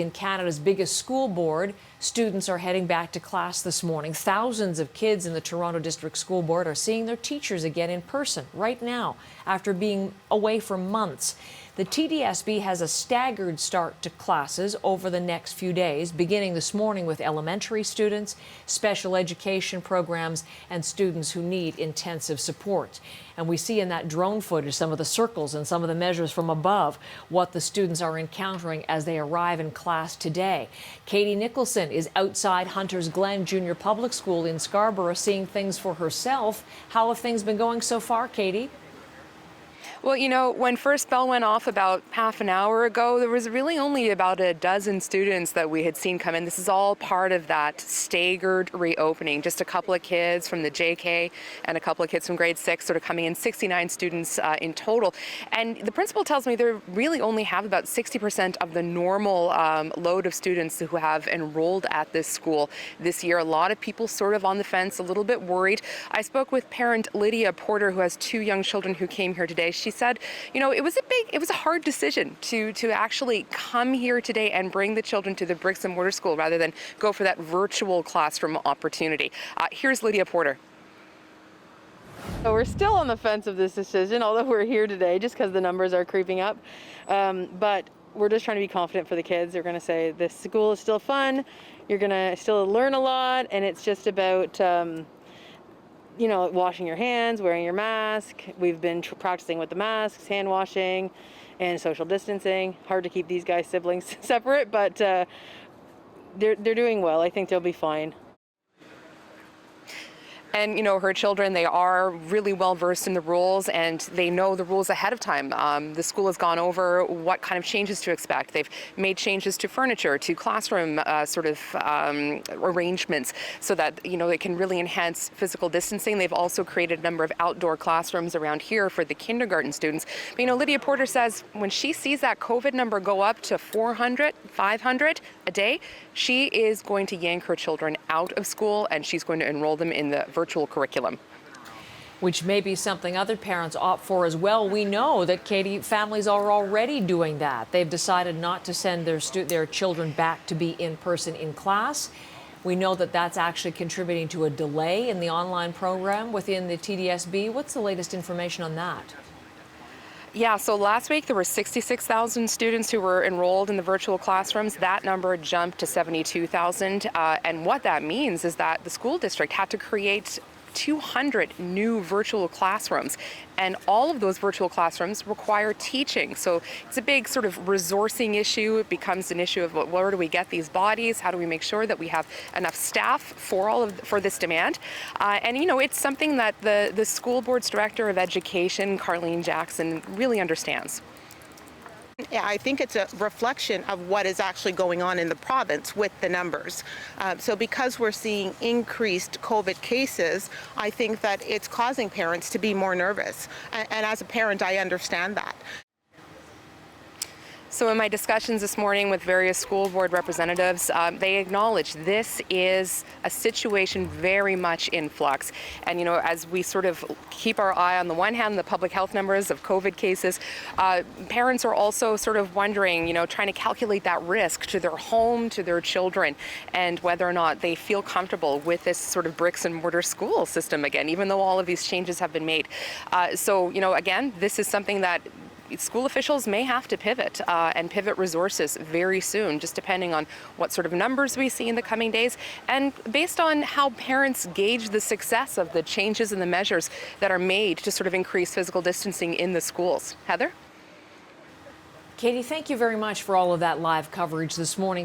In Canada's biggest school board, students are heading back to class this morning. Thousands of kids in the Toronto District School Board are seeing their teachers again in person right now after being away for months. The TDSB has a staggered start to classes over the next few days, beginning this morning with elementary students, special education programs, and students who need intensive support. And we see in that drone footage some of the circles and some of the measures from above what the students are encountering as they arrive in class today. Katie Nicholson is outside Hunters Glen Junior Public School in Scarborough seeing things for herself. How have things been going so far, Katie? Well, you know, when first bell went off about half an hour ago, there was really only about a dozen students that we had seen come in. This is all part of that staggered reopening. Just a couple of kids from the JK and a couple of kids from grade 6 sort of coming in, 69 students in total. And the principal tells me they really only have about 60% of the normal load of students who have enrolled at this school this year. A lot of people sort of on the fence, a little bit worried. I spoke with parent Lydia Porter, who has 2 young children who came here today. She said, you know, it was a hard decision to actually come here today and bring the children to the bricks and mortar school rather than go for that virtual classroom opportunity. Here's Lydia Porter. So we're still on the fence of this decision, although we're here today just because the numbers are creeping up. But we're just trying to be confident for the kids. They're going to say this school is still fun. You're going to still learn a lot, and it's just about you know, washing your hands, wearing your mask. We've been practicing with the masks, hand washing, and social distancing. Hard to keep these guys' siblings separate, but they're doing well. I think they'll be fine. And, you know, her children, they are really well versed in the rules and they know the rules ahead of time. The school has gone over what kind of changes to expect. They've made changes to furniture, to classroom arrangements so that, you know, it can really enhance physical distancing. They've also created a number of outdoor classrooms around here for the kindergarten students. But, you know, Lydia Porter says when she sees that COVID number go up to 400, 500 a day, she is going to yank her children out of school and she's going to enroll them in the virtual curriculum. Which may be something other parents opt for as well. We know that, Katie, families are already doing that. They've decided not to send their children back to be in person in class. We know that that's actually contributing to a delay in the online program within the TDSB. What's the latest information on that? Yeah, so last week there were 66,000 students who were enrolled in the virtual classrooms. That number jumped to 72,000. And what that means is that the school district had to create 200 new virtual classrooms. And all of those virtual classrooms require teaching. So it's a big sort of resourcing issue. It becomes an issue of where do we get these bodies? How do we make sure that we have enough staff for this demand? And, you know, it's something that the school board's director of education, Carlene Jackson, really understands. Yeah, I think it's a reflection of what is actually going on in the province with the numbers. So because we're seeing increased COVID cases, I think that it's causing parents to be more nervous. And as a parent, I understand that. So in my discussions this morning with various school board representatives, they acknowledge this is a situation very much in flux. And, you know, as we sort of keep our eye on the one hand, the public health numbers of COVID cases, parents are also sort of wondering, you know, trying to calculate that risk to their home, to their children, and whether or not they feel comfortable with this sort of bricks and mortar school system again, even though all of these changes have been made. So, you know, again, this is something that school officials may have to pivot and pivot resources very soon, just depending on what sort of numbers we see in the coming days and based on how parents gauge the success of the changes and the measures that are made to sort of increase physical distancing in the schools. Heather? Katie, thank you very much for all of that live coverage this morning.